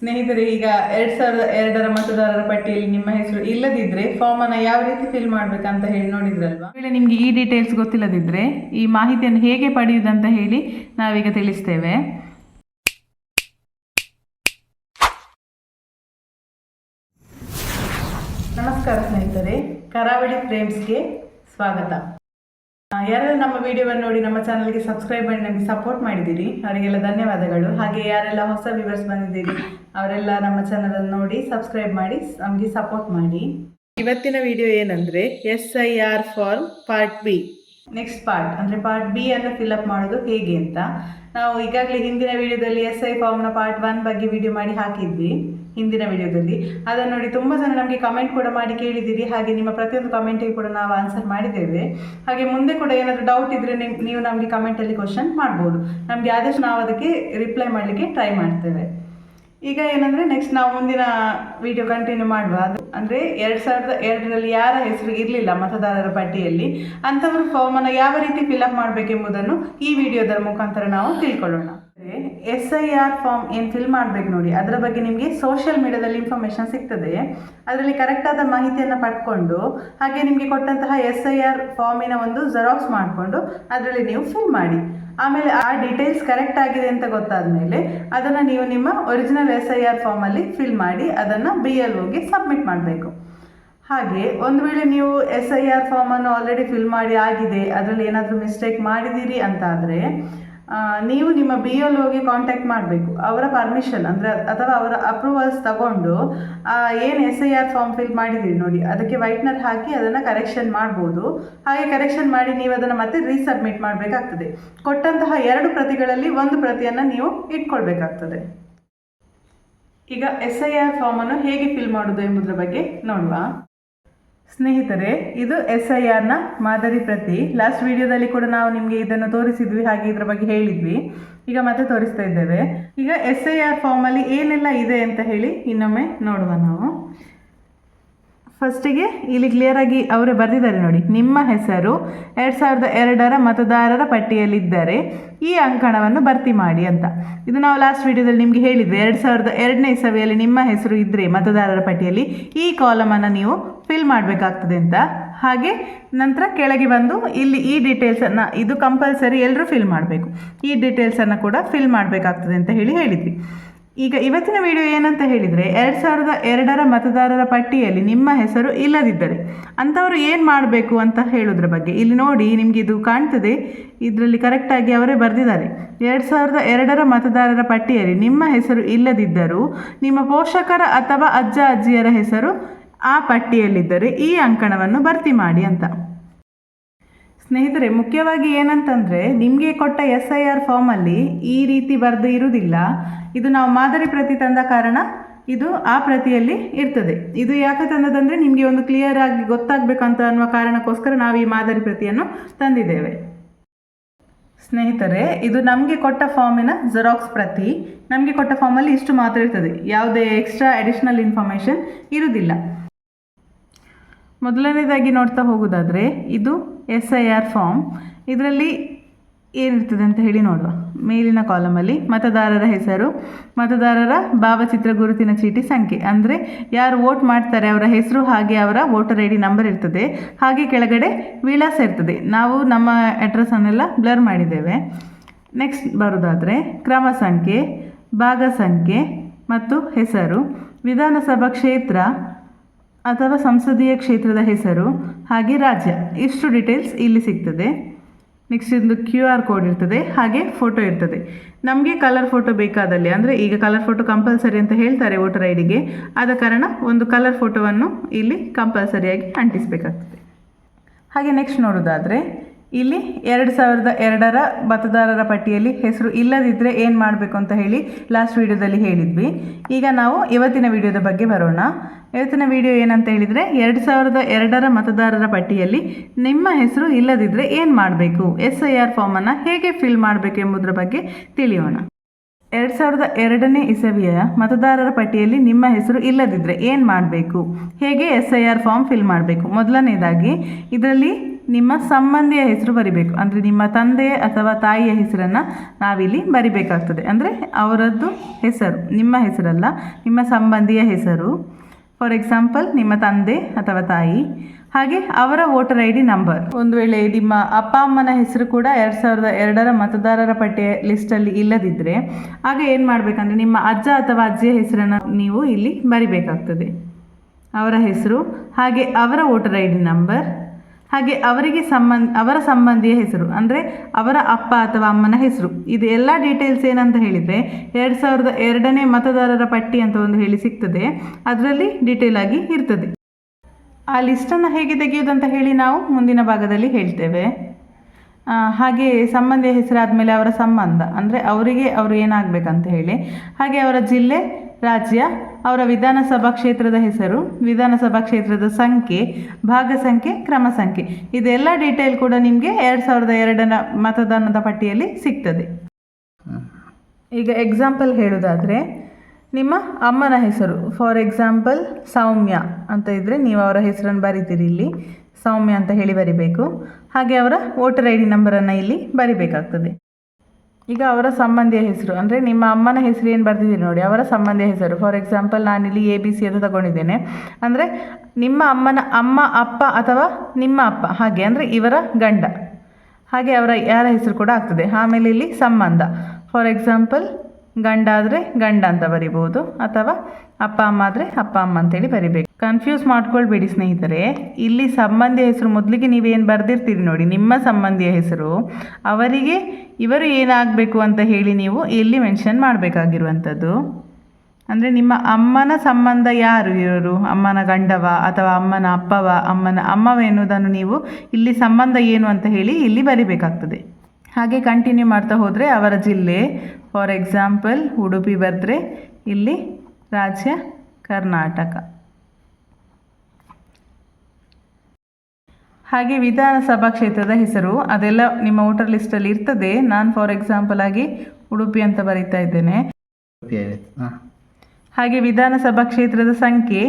ಸ್ನೇಹಿತರೆ, ಈಗ 2002ರ ಮತದಾರರ ಪಟ್ಟಿಯಲ್ಲಿ ನಿಮ್ಮ ಹೆಸರು ಇಲ್ಲದಿದ್ದರೆ ಫಾರ್ಮ್ ಅನ್ನು ಯಾವ ರೀತಿ ಫಿಲ್ ಮಾಡ್ಬೇಕಂತ ಹೇಳಿ ನೋಡಿದ್ರಲ್ವಾ. ನಿಮಗೆ ಈ ಡೀಟೇಲ್ಸ್ ಗೊತ್ತಿಲ್ಲದಿದ್ದರೆ ಈ ಮಾಹಿತಿಯನ್ನು ಹೇಗೆ ಪಡೆಯುವುದಂತ ಹೇಳಿ ನಾವೀಗ ತಿಳಿಸ್ತೇವೆ. ನಮಸ್ಕಾರ ಸ್ನೇಹಿತರೆ, ಕರಾವಳಿ ಫ್ರೇಮ್ಸ್ಗೆ ಸ್ವಾಗತ. ಯಾರೆಲ್ಲ ನಮ್ಮ ವಿಡಿಯೋವನ್ನು ನೋಡಿ ನಮ್ಮ ಚಾನಲ್ಗೆ ಸಬ್ಸ್ಕ್ರೈಬ್ ಮಾಡಿ ನಮಗೆ ಸಪೋರ್ಟ್ ಮಾಡಿದ್ದೀರಿ ಅವರಿಗೆಲ್ಲ ಧನ್ಯವಾದಗಳು. ಹಾಗೆ ಯಾರೆಲ್ಲ ಹೊಸ ವ್ಯೂವರ್ಸ್ ಬಂದಿದ್ದೀರಿ ಅವರೆಲ್ಲ ನಮ್ಮ ಚಾನಲನ್ನು ನೋಡಿ ಸಬ್ಸ್ಕ್ರೈಬ್ ಮಾಡಿ ನಮಗೆ ಸಪೋರ್ಟ್ ಮಾಡಿ. ಇವತ್ತಿನ ವಿಡಿಯೋ ಏನಂದರೆ SIR form part B, next part ಅಂದರೆ ಪಾರ್ಟ್ ಬಿ ಅನ್ನು ಫಿಲ್ಅಪ್ ಮಾಡೋದು ಹೇಗೆ ಅಂತ. ನಾವು ಈಗಾಗಲೇ ಹಿಂದಿನ ವಿಡಿಯೋದಲ್ಲಿ SI ಫಾರ್ಮ್ನ ಪಾರ್ಟ್ 1 ಬಗ್ಗೆ ವಿಡಿಯೋ ಮಾಡಿ ಹಾಕಿದ್ವಿ. ಹಿಂದಿನ ವಿಡಿಯೋದಲ್ಲಿ ಅದನ್ನು ನೋಡಿ ತುಂಬ ಜನ ನಮಗೆ ಕಮೆಂಟ್ ಕೂಡ ಮಾಡಿ ಕೇಳಿದ್ದೀರಿ. ಹಾಗೆ ನಿಮ್ಮ ಪ್ರತಿಯೊಂದು ಕಮೆಂಟಿಗೆ ಕೂಡ ನಾವು ಆನ್ಸರ್ ಮಾಡಿದ್ದೇವೆ. ಹಾಗೆ ಮುಂದೆ ಕೂಡ ಏನಾದರೂ ಡೌಟ್ ಇದ್ದರೆ ನೀವು ನಮಗೆ ಕಮೆಂಟಲ್ಲಿ ಕ್ವಶನ್ ಮಾಡ್ಬೋದು. ನಮಗೆ ಆದಷ್ಟು ನಾವು ಅದಕ್ಕೆ ರಿಪ್ಲೈ ಮಾಡಲಿಕ್ಕೆ ಟ್ರೈ ಮಾಡ್ತೇವೆ. ಈಗ ಏನಂದರೆ ನೆಕ್ಸ್ಟ್ ನಾವು ಮುಂದಿನ ವಿಡಿಯೋ ಕಂಟಿನ್ಯೂ ಮಾಡುವ. ಅದು ಅಂದರೆ 2002ರಲ್ಲಿ ಯಾರ ಹೆಸರು ಇರಲಿಲ್ಲ ಮತದಾರರ ಪಟ್ಟಿಯಲ್ಲಿ ಅಂಥವರು ಫಾರ್ಮನ್ನು ಯಾವ ರೀತಿ ಫಿಲ್ಅಪ್ ಮಾಡಬೇಕೆಂಬುದನ್ನು ಈ ವಿಡಿಯೋದ ಮುಖಾಂತರ ನಾವು ತಿಳ್ಕೊಳ್ಳೋಣ. SIR ಫಾರ್ಮ್ ಏನು ಫಿಲ್ ಮಾಡಬೇಕು ನೋಡಿ, ಅದರ ಬಗ್ಗೆ ನಿಮಗೆ ಸೋಷಿಯಲ್ ಮೀಡಿಯಾದಲ್ಲಿ ಇನ್ಫಾರ್ಮೇಷನ್ ಸಿಗ್ತದೆ. ಅದರಲ್ಲಿ ಕರೆಕ್ಟಾದ ಮಾಹಿತಿಯನ್ನು ಪಡ್ಕೊಂಡು ಹಾಗೆ ನಿಮಗೆ ಕೊಟ್ಟಂತಹ SIR ಫಾರ್ಮಿನ ಒಂದು ಜೆರಾಕ್ಸ್ ಮಾಡಿಕೊಂಡು ಅದರಲ್ಲಿ ನೀವು ಫಿಲ್ ಮಾಡಿ. ಆಮೇಲೆ ಆ ಡೀಟೇಲ್ಸ್ ಕರೆಕ್ಟ್ ಆಗಿದೆ ಅಂತ ಗೊತ್ತಾದ ಮೇಲೆ ಅದನ್ನು ನೀವು ನಿಮ್ಮ ಒರಿಜಿನಲ್ SIR ಫಾರ್ಮಲ್ಲಿ ಫಿಲ್ ಮಾಡಿ ಅದನ್ನು BLOಗೆ ಸಬ್ಮಿಟ್ ಮಾಡಬೇಕು. ಹಾಗೆ ಒಂದು ವೇಳೆ ನೀವು SIR ಫಾರ್ಮನ್ನು ಆಲ್ರೆಡಿ ಫಿಲ್ ಮಾಡಿ ಆಗಿದೆ, ಅದರಲ್ಲಿ ಏನಾದರೂ ಮಿಸ್ಟೇಕ್ ಮಾಡಿದ್ದೀರಿ ಅಂತ ಆದರೆ ನೀವು ನಿಮ್ಮ BLOಗೆ ಕಾಂಟ್ಯಾಕ್ಟ್ ಮಾಡಬೇಕು. ಅವರ ಪರ್ಮಿಷನ್ ಅಂದರೆ ಅಥವಾ ಅವರ ಅಪ್ರೂವಲ್ಸ್ ತಗೊಂಡು ಏನು SIR ಫಾರ್ಮ್ ಫಿಲ್ ಮಾಡಿದ್ದೀರಿ ನೋಡಿ ಅದಕ್ಕೆ ವೈಟ್ನರ್ ಹಾಕಿ ಅದನ್ನು ಕರೆಕ್ಷನ್ ಮಾಡ್ಬೋದು. ಹಾಗೆ ಕರೆಕ್ಷನ್ ಮಾಡಿ ನೀವು ಅದನ್ನು ಮತ್ತೆ ರೀಸಬ್ಮಿಟ್ ಮಾಡಬೇಕಾಗ್ತದೆ. ಕೊಟ್ಟಂತಹ 2 ಪ್ರತಿಗಳಲ್ಲಿ 1 ಪ್ರತಿಯನ್ನು ನೀವು ಇಟ್ಕೊಳ್ಬೇಕಾಗ್ತದೆ. ಈಗ SIR ಫಾರ್ಮನ್ನು ಹೇಗೆ ಫಿಲ್ ಮಾಡೋದು ಎಂಬುದರ ಬಗ್ಗೆ ನೋಡುವ. ಸ್ನೇಹಿತರೆ, ಇದು SIRನ ಮಾದರಿ ಪ್ರತಿ. ಲಾಸ್ಟ್ ವಿಡಿಯೋದಲ್ಲಿ ಕೂಡ ನಾವು ನಿಮಗೆ ಇದನ್ನು ತೋರಿಸಿದ್ವಿ, ಹಾಗೆ ಇದರ ಬಗ್ಗೆ ಹೇಳಿದ್ವಿ. ಈಗ ಮತ್ತೆ ತೋರಿಸ್ತಾ ಇದ್ದೇವೆ. ಈಗ SIR ಫಾರ್ಮಲ್ಲಿ ಏನೆಲ್ಲ ಇದೆ ಅಂತ ಹೇಳಿ ಇನ್ನೊಮ್ಮೆ ನೋಡುವ ನಾವು. ಫಸ್ಟಿಗೆ ಇಲ್ಲಿ ಕ್ಲಿಯರಾಗಿ ಅವರೇ ಬರೆದಿದ್ದಾರೆ ನೋಡಿ, ನಿಮ್ಮ ಹೆಸರು 2002ರ ಮತದಾರರ ಪಟ್ಟಿಯಲ್ಲಿದ್ದರೆ ಈ ಅಂಕಣವನ್ನು ಭರ್ತಿ ಮಾಡಿ ಅಂತ. ಇದು ನಾವು ಲಾಸ್ಟ್ ವಿಡಿಯೋದಲ್ಲಿ ನಿಮಗೆ ಹೇಳಿದ್ವಿ. 2002ನೇ ಇಸವಿಯಲ್ಲಿ ನಿಮ್ಮ ಹೆಸರು ಇದ್ದರೆ ಮತದಾರರ ಪಟ್ಟಿಯಲ್ಲಿ ಈ ಕಾಲಮನ್ನು ನೀವು ಫಿಲ್ ಮಾಡಬೇಕಾಗ್ತದೆ ಅಂತ. ಹಾಗೆ ನಂತರ ಕೆಳಗೆ ಬಂದು ಇಲ್ಲಿ ಈ ಡೀಟೇಲ್ಸನ್ನು, ಇದು ಕಂಪಲ್ಸರಿ ಎಲ್ಲರೂ ಫಿಲ್ ಮಾಡಬೇಕು, ಈ ಡೀಟೇಲ್ಸನ್ನು ಕೂಡ ಫಿಲ್ ಮಾಡಬೇಕಾಗ್ತದೆ ಅಂತ ಹೇಳಿದ್ವಿ. ಈಗ ಇವತ್ತಿನ ವಿಡಿಯೋ ಏನಂತ ಹೇಳಿದರೆ 2002ರ ಮತದಾರರ ಪಟ್ಟಿಯಲ್ಲಿ ನಿಮ್ಮ ಹೆಸರು ಇಲ್ಲದಿದ್ದರೆ ಅಂಥವರು ಏನು ಮಾಡಬೇಕು ಅಂತ ಹೇಳೋದ್ರ ಬಗ್ಗೆ. ಇಲ್ಲಿ ನೋಡಿ ನಿಮಗೆ ಇದು ಕಾಣ್ತದೆ, ಇದರಲ್ಲಿ ಕರೆಕ್ಟಾಗಿ ಅವರೇ ಬರೆದಿದ್ದಾರೆ. 2002ರ ಮತದಾರರ ಪಟ್ಟಿಯಲ್ಲಿ ನಿಮ್ಮ ಹೆಸರು ಇಲ್ಲದಿದ್ದರೂ ನಿಮ್ಮ ಪೋಷಕರ ಅಥವಾ ಅಜ್ಜ ಅಜ್ಜಿಯರ ಹೆಸರು ಆ ಪಟ್ಟಿಯಲ್ಲಿದ್ದರೆ ಈ ಅಂಕಣವನ್ನು ಭರ್ತಿ ಮಾಡಿ ಅಂತ. ಸ್ನೇಹಿತರೆ, ಮುಖ್ಯವಾಗಿ ಏನಂತಂದರೆ ನಿಮಗೆ ಕೊಟ್ಟ SIR ಫಾರ್ಮಲ್ಲಿ ಈ ರೀತಿ ಬರೆದು ಇರುವುದಿಲ್ಲ. ಇದು ನಾವು ಮಾದರಿ ಪ್ರತಿ ತಂದ ಕಾರಣ ಇದು ಆ ಪ್ರತಿಯಲ್ಲಿ ಇರ್ತದೆ. ಇದು ಯಾಕೆ ತಂದದಂದರೆ ನಿಮಗೆ ಒಂದು ಕ್ಲಿಯರ್ ಆಗಿ ಗೊತ್ತಾಗಬೇಕಂತ ಅನ್ನುವ ಕಾರಣಕ್ಕೋಸ್ಕರ ನಾವು ಈ ಮಾದರಿ ಪ್ರತಿಯನ್ನು ತಂದಿದ್ದೇವೆ. ಸ್ನೇಹಿತರೆ, ಇದು ನಮಗೆ ಕೊಟ್ಟ ಫಾರ್ಮಿನ ಜೆರಾಕ್ಸ್ ಪ್ರತಿ. ನಮಗೆ ಕೊಟ್ಟ ಫಾರ್ಮಲ್ಲಿ ಇಷ್ಟು ಮಾತ್ರ ಇರ್ತದೆ, ಯಾವುದೇ ಎಕ್ಸ್ಟ್ರಾ ಅಡಿಷ್ನಲ್ ಇನ್ಫಾರ್ಮೇಷನ್ ಇರುವುದಿಲ್ಲ. ಮೊದಲನೇದಾಗಿ ನೋಡ್ತಾ ಹೋಗೋದಾದರೆ ಇದು SIR ಫಾರ್ಮ್. ಇದರಲ್ಲಿ ಏನಿರ್ತದೆ ಅಂತ ಹೇಳಿ ನೋಡುವ. ಮೇಲಿನ ಕಾಲಮಲ್ಲಿ ಮತದಾರರ ಹೆಸರು, ಮತದಾರರ ಭಾವಚಿತ್ರ, ಗುರುತಿನ ಚೀಟಿ ಸಂಖ್ಯೆ ಅಂದರೆ ಯಾರು ವೋಟ್ ಮಾಡ್ತಾರೆ ಅವರ ಹೆಸರು, ಹಾಗೆ ಅವರ ವೋಟರ್ ID ನಂಬರ್ ಇರ್ತದೆ. ಹಾಗೆ ಕೆಳಗಡೆ ವಿಳಾಸ ಇರ್ತದೆ. ನಾವು ನಮ್ಮ ಅಡ್ರೆಸ್ಸನ್ನೆಲ್ಲ ಬ್ಲರ್ ಮಾಡಿದ್ದೇವೆ. ನೆಕ್ಸ್ಟ್ ಬರೋದಾದರೆ ಕ್ರಮ ಸಂಖ್ಯೆ, ಭಾಗ ಸಂಖ್ಯೆ ಮತ್ತು ಹೆಸರು, ವಿಧಾನಸಭಾ ಕ್ಷೇತ್ರ ಅಥವಾ ಸಂಸದೀಯ ಕ್ಷೇತ್ರದ ಹೆಸರು, ಹಾಗೆ ರಾಜ್ಯ, ಇಷ್ಟು ಡೀಟೇಲ್ಸ್ ಇಲ್ಲಿ ಸಿಗ್ತದೆ. ನೆಕ್ಸ್ಟ್ ಒಂದು QR ಕೋಡ್ ಇರ್ತದೆ, ಹಾಗೆ ಫೋಟೋ ಇರ್ತದೆ. ನಮಗೆ ಕಲರ್ ಫೋಟೋ ಬೇಕಾದಲ್ಲಿ, ಅಂದರೆ ಈಗ ಕಲರ್ ಫೋಟೋ ಕಂಪಲ್ಸರಿ ಅಂತ ಹೇಳ್ತಾರೆ ವೋಟರ್ IDಗೆ, ಆದ ಕಾರಣ ಒಂದು ಕಲರ್ ಫೋಟೋವನ್ನು ಇಲ್ಲಿ ಕಂಪಲ್ಸರಿಯಾಗಿ ಅಂಟಿಸಬೇಕಾಗ್ತದೆ. ಹಾಗೆ ನೆಕ್ಸ್ಟ್ ನೋಡೋದಾದರೆ ಇಲ್ಲಿ 2002ರ ಮತದಾರರ ಪಟ್ಟಿಯಲ್ಲಿ ಹೆಸರು ಇಲ್ಲದಿದ್ದರೆ ಏನು ಮಾಡಬೇಕು ಅಂತ ಹೇಳಿ ಲಾಸ್ಟ್ ವಿಡಿಯೋದಲ್ಲಿ ಹೇಳಿದ್ವಿ. ಈಗ ನಾವು ಇವತ್ತಿನ ವಿಡಿಯೋದ ಬಗ್ಗೆ ಬರೋಣ. ಇವತ್ತಿನ ವಿಡಿಯೋ ಏನಂತ ಹೇಳಿದರೆ 2002ರ ಮತದಾರರ ಪಟ್ಟಿಯಲ್ಲಿ ನಿಮ್ಮ ಹೆಸರು ಇಲ್ಲದಿದ್ದರೆ ಏನು ಮಾಡಬೇಕು, SIR ಫಾರ್ಮನ್ನು ಹೇಗೆ ಫಿಲ್ ಮಾಡಬೇಕು ಎಂಬುದರ ಬಗ್ಗೆ ತಿಳಿಯೋಣ. 2002ನೇ ಇಸವಿಯ ಮತದಾರರ ಪಟ್ಟಿಯಲ್ಲಿ ನಿಮ್ಮ ಹೆಸರು ಇಲ್ಲದಿದ್ದರೆ ಏನು ಮಾಡಬೇಕು, ಹೇಗೆ SIR ಫಾರ್ಮ್ ಫಿಲ್ ಮಾಡಬೇಕು. ಮೊದಲನೇದಾಗಿ ಇದರಲ್ಲಿ ನಿಮ್ಮ ಸಂಬಂಧಿಯ ಹೆಸರು ಬರಿಬೇಕು. ಅಂದರೆ ನಿಮ್ಮ ತಂದೆ ಅಥವಾ ತಾಯಿಯ ಹೆಸರನ್ನು ನಾವಿಲ್ಲಿ ಬರಿಬೇಕಾಗ್ತದೆ. ಅಂದರೆ ಅವರದ್ದು ಹೆಸರು, ನಿಮ್ಮ ಹೆಸರಲ್ಲ, ನಿಮ್ಮ ಸಂಬಂಧಿಯ ಹೆಸರು. ಫಾರ್ ಎಕ್ಸಾಂಪಲ್ ನಿಮ್ಮ ತಂದೆ ಅಥವಾ ತಾಯಿ, ಹಾಗೆ ಅವರ ವೋಟರ್ ID ನಂಬರ್. ಒಂದು ವೇಳೆ ನಿಮ್ಮ ಅಪ್ಪ ಅಮ್ಮನ ಹೆಸರು ಕೂಡ 2002ರ ಮತದಾರರ ಪಟ್ಟಿಯ ಲಿಸ್ಟಲ್ಲಿ ಇಲ್ಲದಿದ್ದರೆ ಆಗ ಏನು ಮಾಡಬೇಕಂದ್ರೆ ನಿಮ್ಮ ಅಜ್ಜ ಅಥವಾ ಅಜ್ಜಿಯ ಹೆಸರನ್ನು ನೀವು ಇಲ್ಲಿ ಬರಿಬೇಕಾಗ್ತದೆ. ಅವರ ಹೆಸರು, ಹಾಗೆ ಅವರ ವೋಟರ್ ID ನಂಬರ್, ಹಾಗೆ ಅವರ ಸಂಬಂಧಿಯ ಹೆಸರು, ಅಂದರೆ ಅವರ ಅಪ್ಪ ಅಥವಾ ಅಮ್ಮನ ಹೆಸರು. ಇದು ಎಲ್ಲ ಡೀಟೇಲ್ಸ್ ಏನಂತ ಹೇಳಿದರೆ 2002ನೇ ಮತದಾರರ ಪಟ್ಟಿ ಅಂತ ಒಂದು ಹೇಳಿ ಸಿಗ್ತದೆ, ಅದರಲ್ಲಿ ಡೀಟೇಲ್ ಆಗಿ ಇರ್ತದೆ. ಆ ಲಿಸ್ಟನ್ನು ಹೇಗೆ ತೆಗೆಯೋದಂತ ಹೇಳಿ ನಾವು ಮುಂದಿನ ಭಾಗದಲ್ಲಿ ಹೇಳ್ತೇವೆ. ಹಾಗೆ ಸಂಬಂಧಿಯ ಹೆಸರಾದಮೇಲೆ ಅವರ ಸಂಬಂಧ, ಅಂದರೆ ಅವರು ಏನಾಗಬೇಕಂತ ಹೇಳಿ, ಹಾಗೆ ಅವರ ಜಿಲ್ಲೆ, ರಾಜ್ಯ, ಅವರ ವಿಧಾನಸಭಾ ಕ್ಷೇತ್ರದ ಹೆಸರು, ವಿಧಾನಸಭಾ ಕ್ಷೇತ್ರದ ಸಂಖ್ಯೆ, ಭಾಗ ಸಂಖ್ಯೆ, ಕ್ರಮ ಸಂಖ್ಯೆ, ಇದೆಲ್ಲ ಡೀಟೇಲ್ ಕೂಡ ನಿಮಗೆ 2002ನ ಮತದಾನದ ಪಟ್ಟಿಯಲ್ಲಿ ಸಿಗ್ತದೆ. ಈಗ ಎಕ್ಸಾಂಪಲ್ ಹೇಳೋದಾದರೆ ನಿಮ್ಮ ಅಮ್ಮನ ಹೆಸರು, ಫಾರ್ ಎಕ್ಸಾಂಪಲ್ ಸೌಮ್ಯ ಅಂತ ಇದ್ದರೆ ನೀವು ಅವರ ಹೆಸರನ್ನು ಬರಿತೀರಿ, ಇಲ್ಲಿ ಸೌಮ್ಯ ಅಂತ ಹೇಳಿ ಬರಿಬೇಕು. ಹಾಗೆ ಅವರ ವೋಟರ್ ID ನಂಬರನ್ನು ಇಲ್ಲಿ ಬರಿಬೇಕಾಗ್ತದೆ. ಈಗ ಅವರ ಸಂಬಂಧಿಯ ಹೆಸರು, ಅಂದರೆ ನಿಮ್ಮ ಅಮ್ಮನ ಹೆಸರು ಏನು ಬರ್ತಿದ್ದೀರಿ ನೋಡಿ, ಅವರ ಸಂಬಂಧಿಯ ಹೆಸರು. ಫಾರ್ ಎಕ್ಸಾಂಪಲ್ ನಾನಿಲ್ಲಿ ABC ಅಂತ ತಗೊಂಡಿದ್ದೇನೆ. ಅಂದರೆ ನಿಮ್ಮ ಅಮ್ಮನ ಅಮ್ಮ, ಅಪ್ಪ ಅಥವಾ ನಿಮ್ಮ ಅಪ್ಪ, ಹಾಗೆ ಅಂದರೆ ಇವರ ಗಂಡ, ಹಾಗೆ ಅವರ ಯಾರ ಹೆಸರು ಕೂಡ ಆಗ್ತದೆ. ಆಮೇಲೆ ಇಲ್ಲಿ ಸಂಬಂಧ, ಫಾರ್ ಎಕ್ಸಾಂಪಲ್ ಗಂಡ ಆದರೆ ಗಂಡ ಅಂತ ಬರಿಬೋದು, ಅಥವಾ ಅಪ್ಪ ಅಮ್ಮ ಆದರೆ ಅಪ್ಪ ಅಮ್ಮ ಅಂತೇಳಿ ಬರಿಬೇಕು. ಕನ್ಫ್ಯೂಸ್ ಮಾಡ್ಕೊಳ್ಬೇಡಿ ಸ್ನೇಹಿತರೆ. ಇಲ್ಲಿ ಸಂಬಂಧಿಯ ಹೆಸರು ಮೊದಲಿಗೆ ನೀವೇನು ಬರೆದಿರ್ತೀರಿ ನೋಡಿ, ನಿಮ್ಮ ಸಂಬಂಧಿಯ ಹೆಸರು, ಅವರಿಗೆ ಇವರು ಏನಾಗಬೇಕು ಅಂತ ಹೇಳಿ ನೀವು ಇಲ್ಲಿ ಮೆನ್ಷನ್ ಮಾಡಬೇಕಾಗಿರುವಂಥದ್ದು. ಅಂದರೆ ನಿಮ್ಮ ಅಮ್ಮನ ಸಂಬಂಧ ಯಾರು, ಇವರು ಅಮ್ಮನ ಗಂಡವ ಅಥವಾ ಅಮ್ಮನ ಅಪ್ಪವ, ಅಮ್ಮನ ಅಮ್ಮವ ಎನ್ನುವುದನ್ನು ನೀವು ಇಲ್ಲಿ ಸಂಬಂಧ ಏನು ಅಂತ ಹೇಳಿ ಇಲ್ಲಿ ಬರಿಬೇಕಾಗ್ತದೆ. ಹಾಗೆ ಕಂಟಿನ್ಯೂ ಮಾಡ್ತಾ ಹೋದರೆ ಅವರ ಜಿಲ್ಲೆ, ಫಾರ್ ಎಕ್ಸಾಂಪಲ್ ಉಡುಪಿ ಬರೆದ್ರೆ ಇಲ್ಲಿ ರಾಜ್ಯ ಕರ್ನಾಟಕ. ಹಾಗೆ ವಿಧಾನಸಭಾ ಕ್ಷೇತ್ರದ ಹೆಸರು ಅದೆಲ್ಲ ನಿಮ್ಮ ವೋಟರ್ ಲಿಸ್ಟಲ್ಲಿ ಇರ್ತದೆ. ನಾನು ಫಾರ್ ಎಕ್ಸಾಂಪಲ್ ಆಗಿ ಉಡುಪಿ ಅಂತ ಬರೀತಾ ಇದ್ದೇನೆ. ಹಾಗೆ ವಿಧಾನಸಭಾ ಕ್ಷೇತ್ರದ ಸಂಖ್ಯೆ,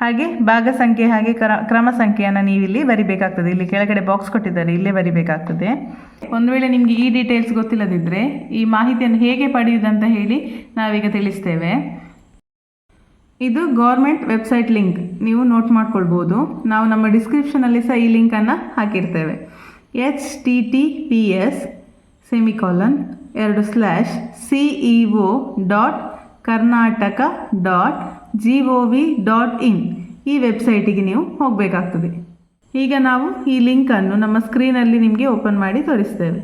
ಹಾಗೆ ಭಾಗ ಸಂಖ್ಯೆ, ಹಾಗೆ ಕ್ರಮ ಸಂಖ್ಯೆಯನ್ನು ನೀವಿಲ್ಲಿ ಬರಿಬೇಕಾಗ್ತದೆ. ಇಲ್ಲಿ ಕೆಳಗಡೆ ಬಾಕ್ಸ್ ಕೊಟ್ಟಿದ್ದಾರೆ, ಇಲ್ಲೇ ಬರಿಬೇಕಾಗ್ತದೆ. ಒಂದು ವೇಳೆ ನಿಮಗೆ ಈ ಡೀಟೇಲ್ಸ್ ಗೊತ್ತಿಲ್ಲದಿದ್ದರೆ ಈ ಮಾಹಿತಿಯನ್ನು ಹೇಗೆ ಪಡೆಯುವುದಂತ ಹೇಳಿ ನಾವೀಗ ತಿಳಿಸ್ತೇವೆ. ಇದು ಗೌರ್ಮೆಂಟ್ ವೆಬ್ಸೈಟ್ ಲಿಂಕ್, ನೀವು ನೋಟ್ ಮಾಡ್ಕೊಳ್ಬೋದು. ನಾವು ನಮ್ಮ ಡಿಸ್ಕ್ರಿಪ್ಷನಲ್ಲಿ ಸಹ ಈ ಲಿಂಕನ್ನು ಹಾಕಿರ್ತೇವೆ. https://ceo.karnataka.gov.in ಈ ವೆಬ್ಸೈಟಿಗೆ ನೀವು ಹೋಗಬೇಕಾಗ್ತದೆ. ಈಗ ನಾವು ಈ ಲಿಂಕನ್ನು ನಮ್ಮ ಸ್ಕ್ರೀನಲ್ಲಿ ನಿಮಗೆ ಓಪನ್ ಮಾಡಿ ತೋರಿಸ್ತೇವೆ.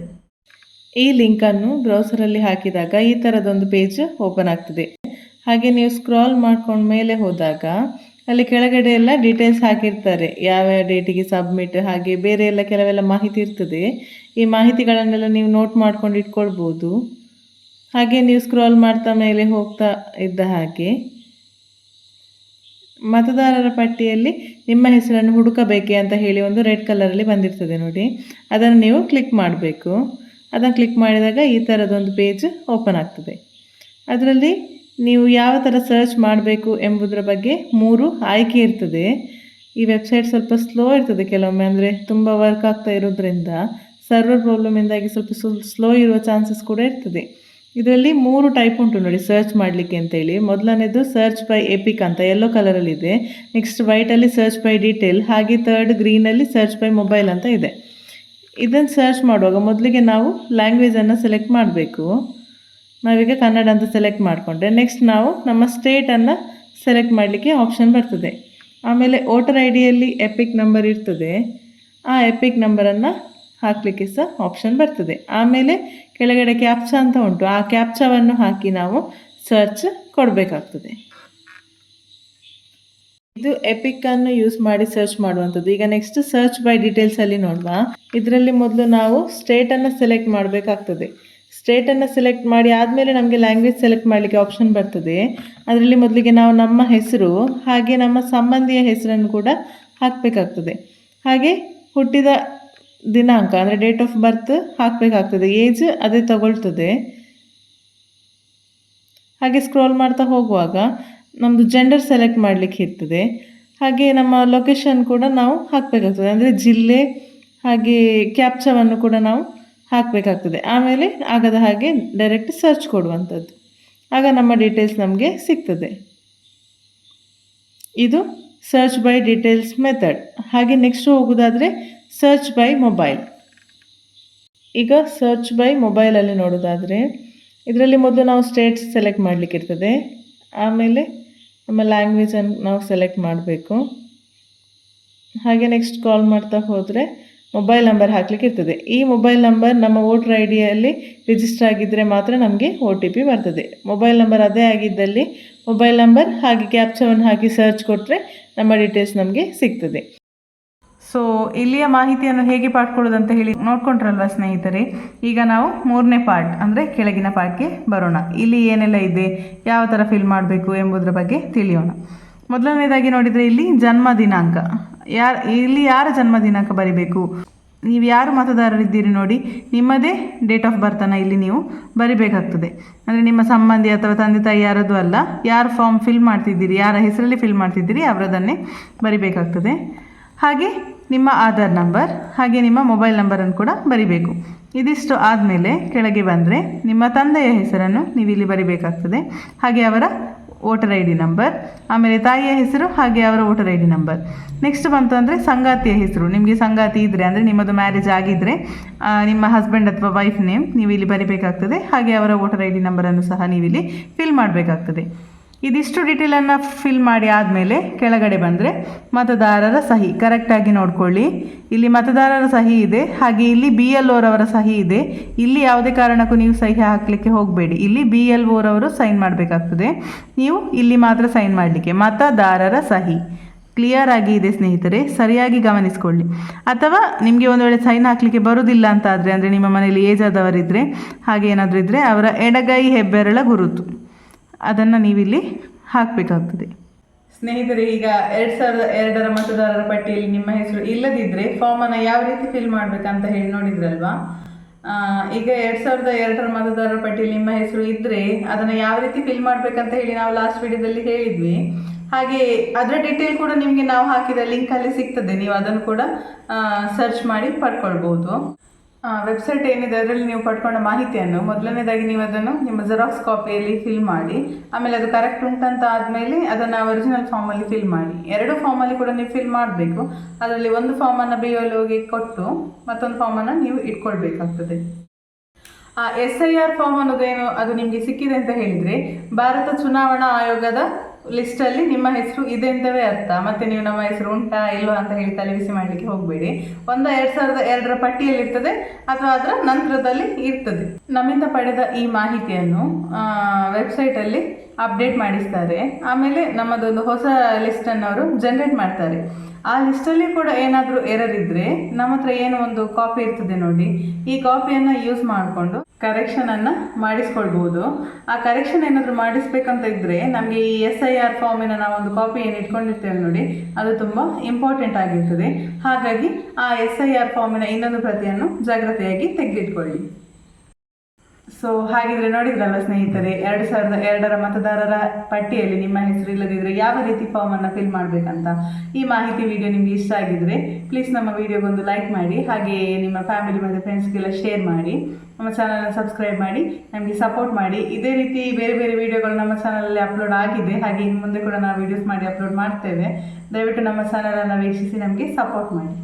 ಈ ಲಿಂಕನ್ನು ಬ್ರೌಸರಲ್ಲಿ ಹಾಕಿದಾಗ ಈ ಥರದೊಂದು ಪೇಜ್ ಓಪನ್ ಆಗ್ತದೆ. ಹಾಗೆ ನೀವು ಸ್ಕ್ರಾಲ್ ಮಾಡ್ಕೊಂಡು ಮೇಲೆ ಹೋದಾಗ ಅಲ್ಲಿ ಕೆಳಗಡೆ ಎಲ್ಲ ಡೀಟೇಲ್ಸ್ ಹಾಕಿರ್ತಾರೆ, ಯಾವ್ಯಾವ ಡೇಟಿಗೆ ಸಬ್ಮಿಟ್, ಹಾಗೆ ಬೇರೆ ಎಲ್ಲ ಕೆಲವೆಲ್ಲ ಮಾಹಿತಿ ಇರ್ತದೆ. ಈ ಮಾಹಿತಿಗಳನ್ನೆಲ್ಲ ನೀವು ನೋಟ್ ಮಾಡ್ಕೊಂಡು ಇಟ್ಕೊಳ್ಬೋದು. ಹಾಗೆ ನೀವು ಸ್ಕ್ರಾಲ್ ಮಾಡ್ತಾ ಮೇಲೆ ಹೋಗ್ತಾ ಇದ್ದ ಹಾಗೆ ಮತದಾರರ ಪಟ್ಟಿಯಲ್ಲಿ ನಿಮ್ಮ ಹೆಸರನ್ನು ಹುಡುಕಬೇಕೆ ಅಂತ ಹೇಳಿ ಒಂದು ರೆಡ್ ಕಲರಲ್ಲಿ ಬಂದಿರ್ತದೆ ನೋಡಿ, ಅದನ್ನು ನೀವು ಕ್ಲಿಕ್ ಮಾಡಬೇಕು. ಅದನ್ನು ಕ್ಲಿಕ್ ಮಾಡಿದಾಗ ಈ ಥರದೊಂದು ಪೇಜ್ ಓಪನ್ ಆಗ್ತದೆ. ಅದರಲ್ಲಿ ನೀವು ಯಾವ ಥರ ಸರ್ಚ್ ಮಾಡಬೇಕು ಎಂಬುದರ ಬಗ್ಗೆ 3 ಆಯ್ಕೆ ಇರ್ತದೆ. ಈ ವೆಬ್ಸೈಟ್ ಸ್ವಲ್ಪ ಸ್ಲೋ ಇರ್ತದೆ ಕೆಲವೊಮ್ಮೆ, ಅಂದರೆ ತುಂಬ ವರ್ಕ್ ಆಗ್ತಾ ಇರೋದ್ರಿಂದ ಸರ್ವರ್ ಪ್ರಾಬ್ಲಮಿಂದಾಗಿ ಸ್ವಲ್ಪ ಸ್ಲೋ ಇರುವ ಚಾನ್ಸಸ್ ಕೂಡ ಇರ್ತದೆ. ಇದರಲ್ಲಿ 3 ಟೈಪ್ ಉಂಟು ನೋಡಿ ಸರ್ಚ್ ಮಾಡಲಿಕ್ಕೆ ಅಂತೇಳಿ. ಮೊದಲನೇದು ಸರ್ಚ್ ಬೈ ಎಪಿಕ್ ಅಂತ ಯೆಲ್ಲೋ ಕಲರಲ್ಲಿದೆ. ನೆಕ್ಸ್ಟ್ ವೈಟಲ್ಲಿ ಸರ್ಚ್ ಬೈ ಡೀಟೇಲ್, ಹಾಗೆ ಥರ್ಡ್ ಗ್ರೀನಲ್ಲಿ ಸರ್ಚ್ ಬೈ ಮೊಬೈಲ್ ಅಂತ ಇದೆ. ಇದನ್ನು ಸರ್ಚ್ ಮಾಡುವಾಗ ಮೊದಲಿಗೆ ನಾವು ಲ್ಯಾಂಗ್ವೇಜನ್ನು ಸೆಲೆಕ್ಟ್ ಮಾಡಬೇಕು. ನಾವೀಗ ಕನ್ನಡ ಅಂತ ಸೆಲೆಕ್ಟ್ ಮಾಡಿಕೊಂಡ್ರೆ ನೆಕ್ಸ್ಟ್ ನಾವು ನಮ್ಮ ಸ್ಟೇಟನ್ನು ಸೆಲೆಕ್ಟ್ ಮಾಡಲಿಕ್ಕೆ ಆಪ್ಷನ್ ಬರ್ತದೆ. ಆಮೇಲೆ ವೋಟರ್ ಐಡಿಯಲ್ಲಿ ಎಪಿಕ್ ನಂಬರ್ ಇರ್ತದೆ, ಆ ಎಪಿಕ್ ನಂಬರನ್ನು ಹಾಕಲಿಕ್ಕೆ ಸಹ ಆಪ್ಷನ್ ಬರ್ತದೆ. ಆಮೇಲೆ ಕೆಳಗಡೆ ಕ್ಯಾಪ್ಚಾ ಅಂತ ಉಂಟು, ಆ ಕ್ಯಾಪ್ಚಾವನ್ನು ಹಾಕಿ ನಾವು ಸರ್ಚ್ ಕೊಡಬೇಕಾಗ್ತದೆ. ಇದು ಎಪಿಕನ್ನು ಯೂಸ್ ಮಾಡಿ ಸರ್ಚ್ ಮಾಡುವಂಥದ್ದು. ಈಗ ನೆಕ್ಸ್ಟ್ ಸರ್ಚ್ ಬೈ ಡೀಟೇಲ್ಸಲ್ಲಿ ನೋಡುವ. ಇದರಲ್ಲಿ ಮೊದಲು ನಾವು ಸ್ಟೇಟನ್ನು ಸೆಲೆಕ್ಟ್ ಮಾಡಬೇಕಾಗ್ತದೆ. ಸ್ಟೇಟನ್ನು ಸೆಲೆಕ್ಟ್ ಮಾಡಿ ಆದಮೇಲೆ ನಮಗೆ ಲ್ಯಾಂಗ್ವೇಜ್ ಸೆಲೆಕ್ಟ್ ಮಾಡಲಿಕ್ಕೆ ಆಪ್ಷನ್ ಬರ್ತದೆ. ಅದರಲ್ಲಿ ಮೊದಲಿಗೆ ನಾವು ನಮ್ಮ ಹೆಸರು ಹಾಗೆ ನಮ್ಮ ಸಂಬಂಧಿಯ ಹೆಸರನ್ನು ಕೂಡ ಹಾಕಬೇಕಾಗ್ತದೆ. ಹಾಗೆ ಹುಟ್ಟಿದ ದಿನಾಂಕ ಅಂದರೆ ಡೇಟ್ ಆಫ್ ಬರ್ತ್ ಹಾಕಬೇಕಾಗ್ತದೆ. ಏಜ್ ಅದೇ ತಗೊಳ್ತದೆ. ಹಾಗೆ ಸ್ಕ್ರೋಲ್ ಮಾಡ್ತಾ ಹೋಗುವಾಗ ನಮ್ಮದು ಜೆಂಡರ್ ಸೆಲೆಕ್ಟ್ ಮಾಡಲಿಕ್ಕೆ ಇರ್ತದೆ. ಹಾಗೆ ನಮ್ಮ ಲೊಕೇಶನ್ ಕೂಡ ನಾವು ಹಾಕಬೇಕಾಗ್ತದೆ, ಅಂದರೆ ಜಿಲ್ಲೆ ಹಾಗೆ ಕ್ಯಾಪ್ಚಾವನ್ನು ಕೂಡ ನಾವು ಹಾಕಬೇಕಾಗ್ತದೆ. ಆಮೇಲೆ ಆಗದ ಹಾಗೆ ಡೈರೆಕ್ಟ್ ಸರ್ಚ್ ಕೊಡುವಂಥದ್ದು. ಆಗ ನಮ್ಮ ಡೀಟೇಲ್ಸ್ ನಮಗೆ ಸಿಗ್ತದೆ. ಇದು ಸರ್ಚ್ ಬೈ ಡೀಟೇಲ್ಸ್ ಮೆಥಡ್. ಹಾಗೆ ನೆಕ್ಸ್ಟ್ ಹೋಗೋದಾದರೆ ಸರ್ಚ್ ಬೈ ಮೊಬೈಲ್. ಈಗ ಸರ್ಚ್ ಬೈ ಮೊಬೈಲಲ್ಲಿ ನೋಡೋದಾದರೆ ಇದರಲ್ಲಿ ಮೊದಲು ನಾವು ಸ್ಟೇಟ್ಸ್ ಸೆಲೆಕ್ಟ್ ಮಾಡಲಿಕ್ಕಿರ್ತದೆ. ಆಮೇಲೆ ನಮ್ಮ ಲ್ಯಾಂಗ್ವೇಜನ್ನು ನಾವು ಸೆಲೆಕ್ಟ್ ಮಾಡಬೇಕು. ಹಾಗೆ ನೆಕ್ಸ್ಟ್ ಕಾಲ್ ಮಾಡ್ತಾ ಹೋದರೆ ಮೊಬೈಲ್ ನಂಬರ್ ಹಾಕ್ಲಿಕ್ಕೆ ಇರ್ತದೆ. ಈ ಮೊಬೈಲ್ ನಂಬರ್ ನಮ್ಮ ವೋಟರ್ ಐ ಡಿಯಲ್ಲಿ ರಿಜಿಸ್ಟರ್ ಆಗಿದ್ದರೆ ಮಾತ್ರ ನಮಗೆ OTP ಬರ್ತದೆ. ಮೊಬೈಲ್ ನಂಬರ್ ಅದೇ ಆಗಿದ್ದಲ್ಲಿ ಮೊಬೈಲ್ ನಂಬರ್ ಹಾಗೆ ಕ್ಯಾಪ್ಚಾವನ್ನು ಹಾಕಿ ಸರ್ಚ್ ಕೊಟ್ಟರೆ ನಮ್ಮ ಡೀಟೇಲ್ಸ್ ನಮಗೆ ಸಿಗ್ತದೆ. ಸೊ ಇಲ್ಲಿಯ ಮಾಹಿತಿಯನ್ನು ಹೇಗೆ ಪಡ್ಕೊಳ್ಳೋದಂತ ಹೇಳಿ ನೋಡ್ಕೊಂಡ್ರಲ್ವ ಸ್ನೇಹಿತರೆ. ಈಗ ನಾವು 3ನೇ ಪಾರ್ಟ್ ಅಂದರೆ ಕೆಳಗಿನ ಪಾರ್ಟ್ಗೆ ಬರೋಣ. ಇಲ್ಲಿ ಏನೆಲ್ಲ ಇದೆ, ಯಾವ ಥರ ಫಿಲ್ ಮಾಡಬೇಕು ಎಂಬುದರ ಬಗ್ಗೆ ತಿಳಿಯೋಣ. ಮೊದಲನೇದಾಗಿ ನೋಡಿದರೆ ಇಲ್ಲಿ ಜನ್ಮ ದಿನಾಂಕ. ಇಲ್ಲಿ ಯಾರ ಜನ್ಮ ದಿನಾಂಕ ಬರಿಬೇಕು, ನೀವು ಯಾರು ಮತದಾರರಿದ್ದೀರಿ ನೋಡಿ ನಿಮ್ಮದೇ ಡೇಟ್ ಆಫ್ ಬರ್ತನ್ನು ಇಲ್ಲಿ ನೀವು ಬರಿಬೇಕಾಗ್ತದೆ. ಅಂದರೆ ನಿಮ್ಮ ಸಂಬಂಧಿ ಅಥವಾ ತಂದೆ ತಾಯಿ ಯಾರದ್ದು ಅಲ್ಲ, ಯಾರು ಫಾರ್ಮ್ ಫಿಲ್ ಮಾಡ್ತಿದ್ದೀರಿ, ಯಾರ ಹೆಸರಲ್ಲಿ ಫಿಲ್ ಮಾಡ್ತಿದ್ದೀರಿ ಅವರದನ್ನೇ ಬರಿಬೇಕಾಗ್ತದೆ. ಹಾಗೆ ನಿಮ್ಮ ಆಧಾರ್ ನಂಬರ್ ಹಾಗೆ ನಿಮ್ಮ ಮೊಬೈಲ್ ನಂಬರನ್ನು ಕೂಡ ಬರಿಬೇಕು. ಇದಿಷ್ಟು ಆದಮೇಲೆ ಕೆಳಗೆ ಬಂದರೆ ನಿಮ್ಮ ತಂದೆಯ ಹೆಸರನ್ನು ನೀವು ಇಲ್ಲಿ ಬರಿಬೇಕಾಗ್ತದೆ. ಹಾಗೆ ಅವರ ವೋಟರ್ ಐ ಡಿ ನಂಬರ್, ಆಮೇಲೆ ತಾಯಿಯ ಹೆಸರು ಹಾಗೆ ಅವರ voter I D number. Next ಬಂತು ಅಂದರೆ ಸಂಗಾತಿಯ ಹೆಸರು. ನಿಮಗೆ ಸಂಗಾತಿ ಇದ್ದರೆ ಅಂದರೆ ನಿಮ್ಮದು ಮ್ಯಾರೇಜ್ ಆಗಿದ್ದರೆ ನಿಮ್ಮ ಹಸ್ಬೆಂಡ್ ಅಥವಾ ವೈಫ್ ನೇಮ್ ನೀವು ಇಲ್ಲಿ ಬರಿಬೇಕಾಗ್ತದೆ. ಹಾಗೆ ಅವರ ವೋಟರ್ ಐ ಡಿ ನಂಬರನ್ನು ಸಹ ನೀವಿಲ್ಲಿ ಫಿಲ್ ಮಾಡಬೇಕಾಗ್ತದೆ. ಇದಿಷ್ಟು ಡೀಟೇಲನ್ನು ಫಿಲ್ ಮಾಡಿ ಆದಮೇಲೆ ಕೆಳಗಡೆ ಬಂದರೆ ಮತದಾರರ ಸಹಿ ಕರೆಕ್ಟಾಗಿ ನೋಡ್ಕೊಳ್ಳಿ. ಇಲ್ಲಿ ಮತದಾರರ ಸಹಿ ಇದೆ, ಹಾಗೆ ಇಲ್ಲಿ BLO ರವರ ಸಹಿ ಇದೆ. ಇಲ್ಲಿ ಯಾವುದೇ ಕಾರಣಕ್ಕೂ ನೀವು ಸಹಿ ಹಾಕಲಿಕ್ಕೆ ಹೋಗಬೇಡಿ. ಇಲ್ಲಿ BLO ರವರು ಸೈನ್ ಮಾಡಬೇಕಾಗ್ತದೆ, ನೀವು ಇಲ್ಲಿ ಮಾತ್ರ ಸೈನ್ ಮಾಡಲಿಕ್ಕೆ. ಮತದಾರರ ಸಹಿ ಕ್ಲಿಯರ್ ಆಗಿ ಇದೆ ಸ್ನೇಹಿತರೆ, ಸರಿಯಾಗಿ ಗಮನಿಸ್ಕೊಳ್ಳಿ. ಅಥವಾ ನಿಮಗೆ ಒಂದು ವೇಳೆ ಸೈನ್ ಹಾಕಲಿಕ್ಕೆ ಬರೋದಿಲ್ಲ ಅಂತ ಆದರೆ, ಅಂದರೆ ನಿಮ್ಮ ಮನೆಯಲ್ಲಿ ಏಜ್ ಆದವರಿದ್ದರೆ ಹಾಗೆ ಏನಾದರೂ ಇದ್ದರೆ ಅವರ ಎಡಗೈ ಹೆಬ್ಬೆರಳ ಗುರುತು ಅದನ್ನು ನೀವಿಲ್ಲಿ ಹಾಕಬೇಕಾಗ್ತದೆ. ಸ್ನೇಹಿತರೆ, ಈಗ 2002ರ ಮತದಾರರ ಪಟ್ಟಿಯಲ್ಲಿ ನಿಮ್ಮ ಹೆಸರು ಇಲ್ಲದಿದ್ದರೆ ಫಾರ್ಮನ್ನು ಯಾವ ರೀತಿ ಫಿಲ್ ಮಾಡಬೇಕಂತ ಹೇಳಿ ನೋಡಿದ್ರಲ್ವಾ. ಈಗ 2002ರ ಮತದಾರರ ಪಟ್ಟಿಯಲ್ಲಿ ನಿಮ್ಮ ಹೆಸರು ಇದ್ದರೆ ಅದನ್ನು ಯಾವ ರೀತಿ ಫಿಲ್ ಮಾಡಬೇಕಂತ ಹೇಳಿ ನಾವು ಲಾಸ್ಟ್ ವಿಡಿಯೋದಲ್ಲಿ ಹೇಳಿದ್ವಿ. ಹಾಗೆ ಅದರ ಡೀಟೇಲ್ ಕೂಡ ನಿಮಗೆ ನಾವು ಹಾಕಿದ ಲಿಂಕಲ್ಲಿ ಸಿಗ್ತದೆ, ನೀವು ಅದನ್ನು ಕೂಡ ಸರ್ಚ್ ಮಾಡಿ ಪಡ್ಕೊಳ್ಬೋದು. ವೆಬ್ಸೈಟ್ ಏನಿದೆ ಅದರಲ್ಲಿ ನೀವು ಪಡ್ಕೊಂಡ ಮಾಹಿತಿಯನ್ನು ಮೊದಲನೇದಾಗಿ ನೀವು ಅದನ್ನು ನಿಮ್ಮ ಜೆರಾಕ್ಸ್ ಕಾಪಿಯಲ್ಲಿ ಫಿಲ್ ಮಾಡಿ, ಆಮೇಲೆ ಅದು ಕರೆಕ್ಟ್ ಉಂಟಂತ ಆದಮೇಲೆ ಅದನ್ನು ಒರಿಜಿನಲ್ ಫಾರ್ಮಲ್ಲಿ ಫಿಲ್ ಮಾಡಿ. 2 ಫಾರ್ಮಲ್ಲಿ ಕೂಡ ನೀವು ಫಿಲ್ ಮಾಡಬೇಕು. ಅದರಲ್ಲಿ ಒಂದು ಫಾರ್ಮನ್ನು BLOಗೆ ಕೊಟ್ಟು ಮತ್ತೊಂದು ಫಾರ್ಮನ್ನು ನೀವು ಇಟ್ಕೊಳ್ಬೇಕಾಗ್ತದೆ. SIR ಫಾರ್ಮ್ ಅನ್ನೋದೇನು ಅದು ನಿಮಗೆ ಸಿಕ್ಕಿದೆ ಅಂತ ಹೇಳಿದರೆ ಭಾರತ ಚುನಾವಣಾ ಆಯೋಗದ ಲಿಸ್ಟಲ್ಲಿ ನಿಮ್ಮ ಹೆಸರು ಇದೆ ಅಂತವೇ ಅರ್ಥ. ಮತ್ತು ನೀವು ನಮ್ಮ ಹೆಸರು ಉಂಟಾ ಇಲ್ಲೋ ಅಂತ ಹೇಳಿ ತಲೆಬಿಸಿ ಮಾಡಲಿಕ್ಕೆ ಹೋಗಬೇಡಿ. 2002ರ ಪಟ್ಟಿಯಲ್ಲಿ ಇರ್ತದೆ ಅಥವಾ ಅದರ ನಂತರದಲ್ಲಿ ಇರ್ತದೆ. ನಮ್ಮಿಂದ ಪಡೆದ ಈ ಮಾಹಿತಿಯನ್ನು ವೆಬ್ಸೈಟಲ್ಲಿ ಅಪ್ಡೇಟ್ ಮಾಡಿಸ್ತಾರೆ. ಆಮೇಲೆ ನಮ್ಮದೊಂದು ಹೊಸ ಲಿಸ್ಟನ್ನು ಅವರು ಜನ್ರೇಟ್ ಮಾಡ್ತಾರೆ. ಆ ಲಿಸ್ಟಲ್ಲಿ ಕೂಡ ಏನಾದರೂ ಎರರ್ ಇದ್ದರೆ ನಮ್ಮ ಹತ್ರ ಏನು ಒಂದು ಕಾಪಿ ಇರ್ತದೆ ನೋಡಿ, ಈ ಕಾಪಿಯನ್ನು ಯೂಸ್ ಮಾಡಿಕೊಂಡು ಕರೆಕ್ಷನನ್ನು ಮಾಡಿಸ್ಕೊಳ್ಬೋದು. ಆ ಕರೆಕ್ಷನ್ ಏನಾದರೂ ಮಾಡಿಸ್ಬೇಕಂತ ಇದ್ದರೆ ನಮಗೆ ಈ SIR ಫಾರ್ಮಿನ ನಾವೊಂದು ಕಾಪಿ ಏನು ಇಟ್ಕೊಂಡಿರ್ತೇವೆ ನೋಡಿ, ಅದು ತುಂಬ ಇಂಪಾರ್ಟೆಂಟ್ ಆಗಿರ್ತದೆ. ಹಾಗಾಗಿ ಆ SIR ಫಾರ್ಮಿನ ಇನ್ನೊಂದು ಪ್ರತಿಯನ್ನು ಜಾಗ್ರತೆಯಾಗಿ ತೆಗೆದಿಟ್ಕೊಳ್ಳಿ. ಸೊ ಹಾಗಿದ್ರೆ ನೋಡಿದ್ರಲ್ಲ ಸ್ನೇಹಿತರೆ, 2002ರ ಮತದಾರರ ಪಟ್ಟಿಯಲ್ಲಿ ನಿಮ್ಮ ಹೆಸರು ಇಲ್ಲದಿದ್ದರೆ ಯಾವ ರೀತಿ ಫಾರ್ಮನ್ನು ಫಿಲ್ ಮಾಡಬೇಕಂತ. ಈ ಮಾಹಿತಿ ವಿಡಿಯೋ ನಿಮಗೆ ಇಷ್ಟ ಆಗಿದ್ದರೆ ಪ್ಲೀಸ್ ನಮ್ಮ ವಿಡಿಯೋಗೊಂದು ಲೈಕ್ ಮಾಡಿ, ಹಾಗೆಯೇ ನಿಮ್ಮ ಫ್ಯಾಮಿಲಿ ಮತ್ತು ಫ್ರೆಂಡ್ಸ್ಗೆಲ್ಲ ಶೇರ್ ಮಾಡಿ, ನಮ್ಮ ಚಾನಲನ್ನು ಸಬ್ಸ್ಕ್ರೈಬ್ ಮಾಡಿ ನಮಗೆ ಸಪೋರ್ಟ್ ಮಾಡಿ. ಇದೇ ರೀತಿ ಬೇರೆ ಬೇರೆ ವಿಡಿಯೋಗಳು ನಮ್ಮ ಚಾನಲಲ್ಲಿ ಅಪ್ಲೋಡ್ ಆಗಿದೆ, ಹಾಗೆ ಇನ್ನು ಮುಂದೆ ಕೂಡ ನಾವು ವೀಡಿಯೋಸ್ ಮಾಡಿ ಅಪ್ಲೋಡ್ ಮಾಡ್ತೇವೆ. ದಯವಿಟ್ಟು ನಮ್ಮ ಚಾನಲನ್ನು ವೀಕ್ಷಿಸಿ ನಮಗೆ ಸಪೋರ್ಟ್ ಮಾಡಿ.